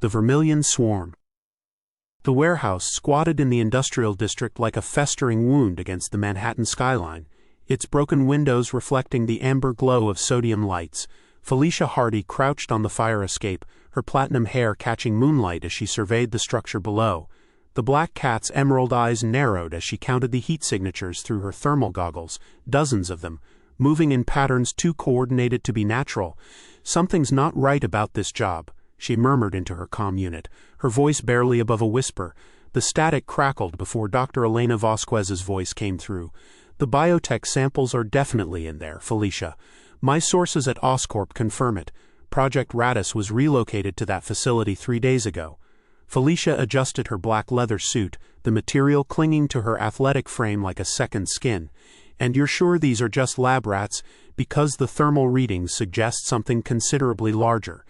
The Vermillion Swarm. The warehouse squatted in the industrial district like a festering wound against the Manhattan skyline, its broken windows reflecting the amber glow of sodium lights. Felicia Hardy crouched on the fire escape, her platinum hair catching moonlight as she surveyed the structure below. The black cat's emerald eyes narrowed as she counted the heat signatures through her thermal goggles, dozens of them, moving in patterns too coordinated to be natural. "Something's not right about this job," she murmured into her comm unit, her voice barely above a whisper. The static crackled before Dr. Elena Vasquez's voice came through. "The biotech samples are definitely in there, Felicia. My sources at Oscorp confirm it. Project Rattus was relocated to that facility 3 days ago." Felicia adjusted her black leather suit, the material clinging to her athletic frame like a second skin. "And you're sure these are just lab rats, because the thermal readings suggest something considerably larger."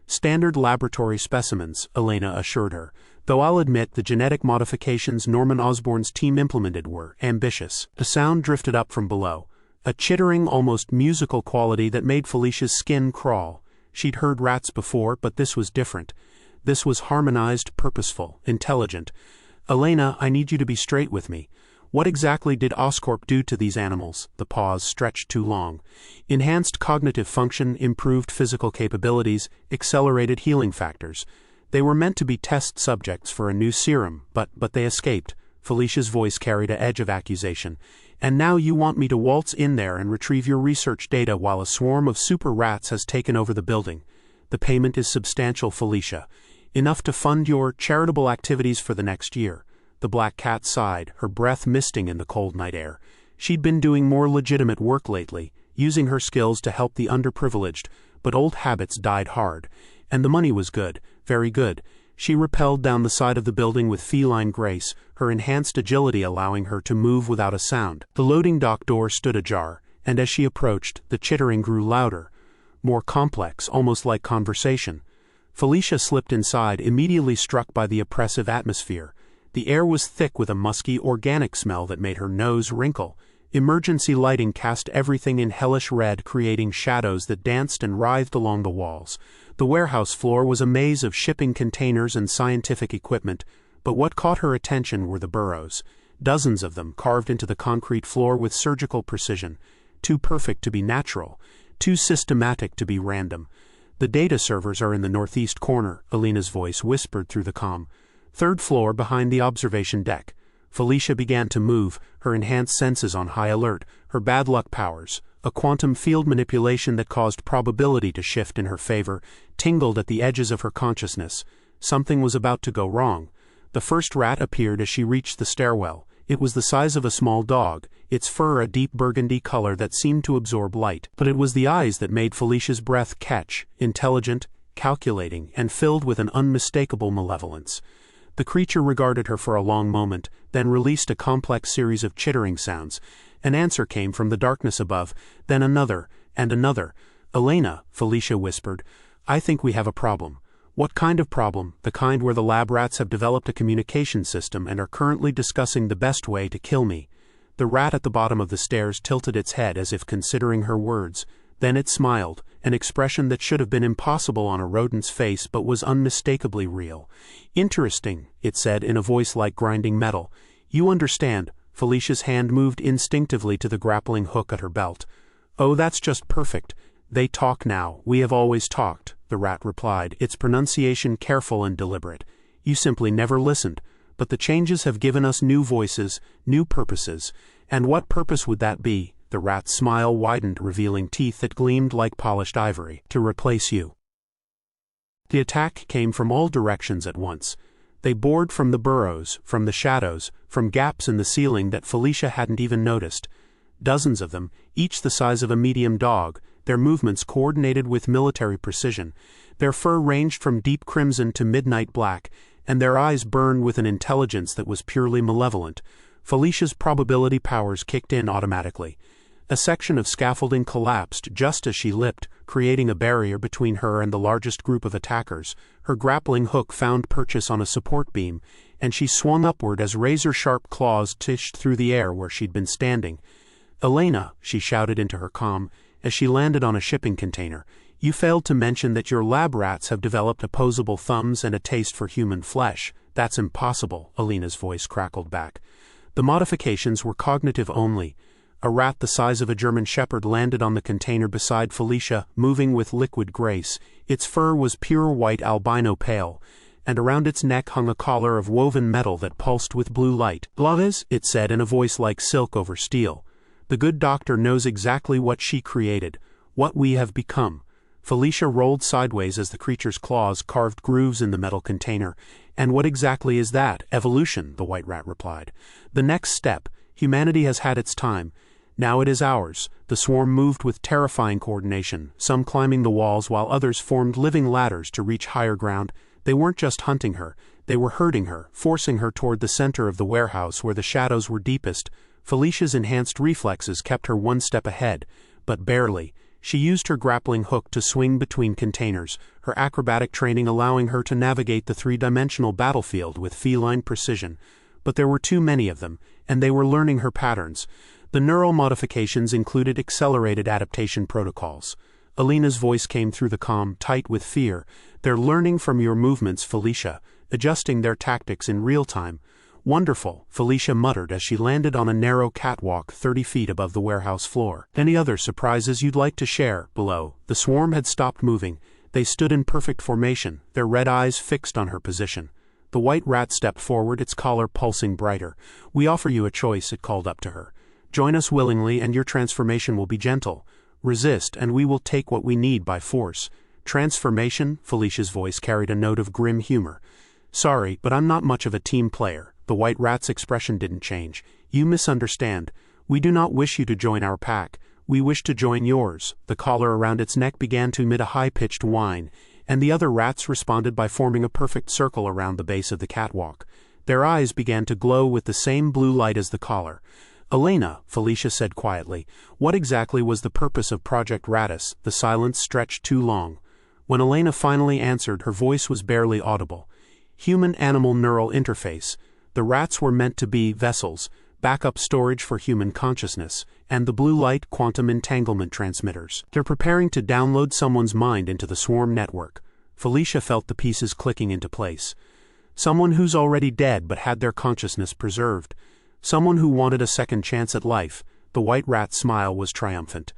"Standard laboratory specimens," Elena assured her, "though I'll admit the genetic modifications Norman Osborn's team implemented were ambitious." The sound drifted up from below, a chittering, almost musical quality that made Felicia's skin crawl. She'd heard rats before, but this was different. This was harmonized, purposeful, intelligent. "Elena, I need you to be straight with me. What exactly did Oscorp do to these animals?" The pause stretched too long. "Enhanced cognitive function, improved physical capabilities, accelerated healing factors. They were meant to be test subjects for a new serum, but they escaped." Felicia's voice carried an edge of accusation. "And now you want me to waltz in there and retrieve your research data while a swarm of super rats has taken over the building. The payment is substantial, Felicia. Enough to fund your charitable activities for the next year." The black cat sighed, her breath misting in the cold night air. She'd been doing more legitimate work lately, using her skills to help the underprivileged, but old habits died hard. And the money was good, very good. She rappelled down the side of the building with feline grace, her enhanced agility allowing her to move without a sound. The loading dock door stood ajar, and as she approached, the chittering grew louder, more complex, almost like conversation. Felicia slipped inside, immediately struck by the oppressive atmosphere. The air was thick with a musky, organic smell that made her nose wrinkle. Emergency lighting cast everything in hellish red, creating shadows that danced and writhed along the walls. The warehouse floor was a maze of shipping containers and scientific equipment, but what caught her attention were the burrows. Dozens of them carved into the concrete floor with surgical precision. Too perfect to be natural, too systematic to be random. "The data servers are in the northeast corner," Elena's voice whispered through the comm. "Third floor behind the observation deck." Felicia began to move, her enhanced senses on high alert, her bad luck powers, a quantum field manipulation that caused probability to shift in her favor, tingled at the edges of her consciousness. Something was about to go wrong. The first rat appeared as she reached the stairwell. It was the size of a small dog, its fur a deep burgundy color that seemed to absorb light. But it was the eyes that made Felicia's breath catch, intelligent, calculating, and filled with an unmistakable malevolence. The creature regarded her for a long moment, then released a complex series of chittering sounds. An answer came from the darkness above, then another, and another. "Elena," Felicia whispered, "I think we have a problem." "What kind of problem?" "The kind where the lab rats have developed a communication system and are currently discussing the best way to kill me." The rat at the bottom of the stairs tilted its head as if considering her words. Then it smiled, an expression that should have been impossible on a rodent's face but was unmistakably real. "Interesting," it said in a voice like grinding metal. "You understand." Felicia's hand moved instinctively to the grappling hook at her belt. "Oh, that's just perfect. They talk now. We have always talked," the rat replied, its pronunciation careful and deliberate. "You simply never listened. But the changes have given us new voices, new purposes. And what purpose would that be?" The rat's smile widened, revealing teeth that gleamed like polished ivory. "To replace you." The attack came from all directions at once. They bored from the burrows, from the shadows, from gaps in the ceiling that Felicia hadn't even noticed. Dozens of them, each the size of a medium dog, their movements coordinated with military precision. Their fur ranged from deep crimson to midnight black, and their eyes burned with an intelligence that was purely malevolent. Felicia's probability powers kicked in automatically. A section of scaffolding collapsed just as she leapt, creating a barrier between her and the largest group of attackers. Her grappling hook found purchase on a support beam, and she swung upward as razor-sharp claws tished through the air where she'd been standing. "Elena," she shouted into her comm, as she landed on a shipping container, You failed to mention that your lab rats have developed opposable thumbs and a taste for human flesh. That's impossible, Elena's voice crackled back. The modifications were cognitive only. A rat the size of a German shepherd landed on the container beside Felicia, moving with liquid grace. Its fur was pure white albino pale, and around its neck hung a collar of woven metal that pulsed with blue light. "Blaves," it said in a voice like silk over steel. "The good doctor knows exactly what she created, what we have become." Felicia rolled sideways as the creature's claws carved grooves in the metal container. "And what exactly is that?" "Evolution," the white rat replied. "The next step. Humanity has had its time. Now it is ours." The swarm moved with terrifying coordination, some climbing the walls while others formed living ladders to reach higher ground. They weren't just hunting her, they were herding her, forcing her toward the center of the warehouse where the shadows were deepest. Felicia's enhanced reflexes kept her one step ahead, but barely. She used her grappling hook to swing between containers, her acrobatic training allowing her to navigate the three-dimensional battlefield with feline precision. But there were too many of them, and they were learning her patterns. The neural modifications included accelerated adaptation protocols. Elena's voice came through the comm, tight with fear. "They're learning from your movements, Felicia, adjusting their tactics in real time." "Wonderful," Felicia muttered as she landed on a narrow catwalk 30 feet above the warehouse floor. "Any other surprises you'd like to share?" Below, the swarm had stopped moving. They stood in perfect formation, their red eyes fixed on her position. The white rat stepped forward, its collar pulsing brighter. "We offer you a choice," it called up to her. "Join us willingly and your transformation will be gentle. Resist and we will take what we need by force." "Transformation?" Felicia's voice carried a note of grim humor. "Sorry, but I'm not much of a team player." The white rat's expression didn't change. "You misunderstand. We do not wish you to join our pack. We wish to join yours." The collar around its neck began to emit a high-pitched whine, and the other rats responded by forming a perfect circle around the base of the catwalk. Their eyes began to glow with the same blue light as the collar. "Elena," Felicia said quietly, "what exactly was the purpose of Project Rattus?" The silence stretched too long. When Elena finally answered, her voice was barely audible. "Human-animal neural interface. The rats were meant to be vessels, backup storage for human consciousness, and the blue light quantum entanglement transmitters. They're preparing to download someone's mind into the swarm network." Felicia felt the pieces clicking into place. "Someone who's already dead but had their consciousness preserved. Someone who wanted a second chance at life." The white rat's smile was triumphant.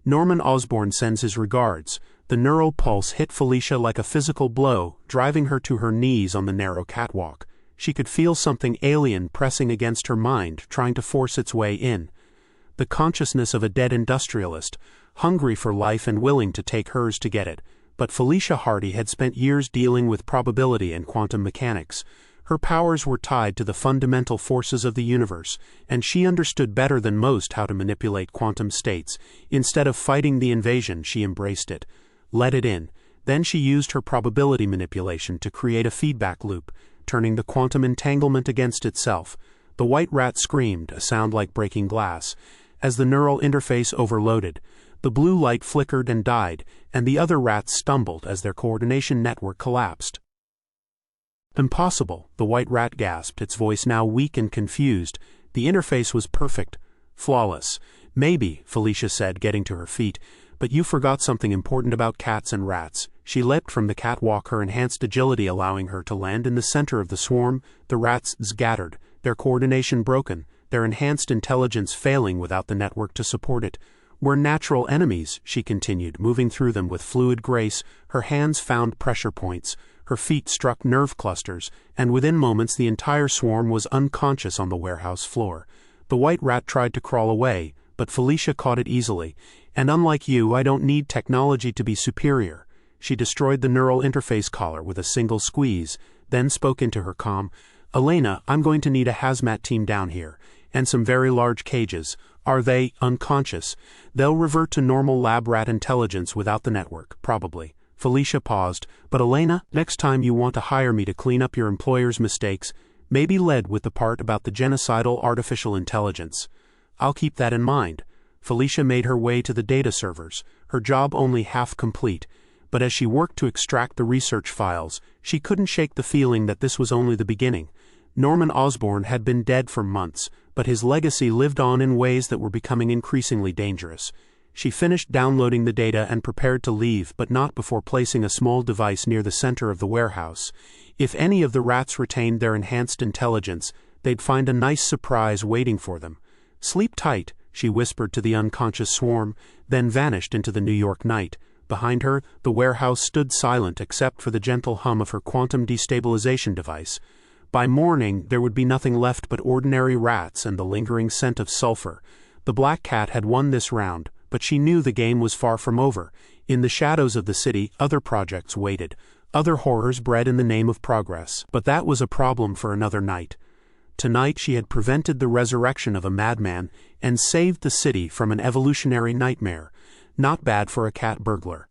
"Norman Osborn sends his regards." The neural pulse hit Felicia like a physical blow, driving her to her knees on the narrow catwalk. She could feel something alien pressing against her mind, trying to force its way in. The consciousness of a dead industrialist, hungry for life and willing to take hers to get it. But Felicia Hardy had spent years dealing with probability and quantum mechanics. Her powers were tied to the fundamental forces of the universe, and she understood better than most how to manipulate quantum states. Instead of fighting the invasion, she embraced it. Let it in. Then she used her probability manipulation to create a feedback loop, turning the quantum entanglement against itself. The white rat screamed, a sound like breaking glass. As the neural interface overloaded, the blue light flickered and died, and the other rats stumbled as their coordination network collapsed. "Impossible," the white rat gasped, its voice now weak and confused. "The interface was perfect, flawless." "Maybe," Felicia said, getting to her feet, "but you forgot something important about cats and rats." She leapt from the catwalk, her enhanced agility allowing her to land in the center of the swarm. The rats scattered, their coordination broken, their enhanced intelligence failing without the network to support it. "We're natural enemies," she continued, moving through them with fluid grace. Her hands found pressure points, her feet struck nerve clusters, and within moments the entire swarm was unconscious on the warehouse floor. The white rat tried to crawl away, but Felicia caught it easily. "And unlike you, I don't need technology to be superior." She destroyed the neural interface collar with a single squeeze, then spoke into her comm. "Elena, I'm going to need a hazmat team down here, and some very large cages. Are they unconscious? They'll revert to normal lab rat intelligence without the network, probably." Felicia paused. "But Elena, next time you want to hire me to clean up your employer's mistakes, maybe lead with the part about the genocidal artificial intelligence." "I'll keep that in mind." Felicia made her way to the data servers, her job only half complete. But as she worked to extract the research files, she couldn't shake the feeling that this was only the beginning. Norman Osborn had been dead for months, but his legacy lived on in ways that were becoming increasingly dangerous. She finished downloading the data and prepared to leave, but not before placing a small device near the center of the warehouse. If any of the rats retained their enhanced intelligence, they'd find a nice surprise waiting for them. "Sleep tight," she whispered to the unconscious swarm, then vanished into the New York night. Behind her, the warehouse stood silent except for the gentle hum of her quantum destabilization device. By morning, there would be nothing left but ordinary rats and the lingering scent of sulfur. The black cat had won this round, but she knew the game was far from over. In the shadows of the city, other projects waited. Other horrors bred in the name of progress. But that was a problem for another night. Tonight she had prevented the resurrection of a madman and saved the city from an evolutionary nightmare. Not bad for a cat burglar.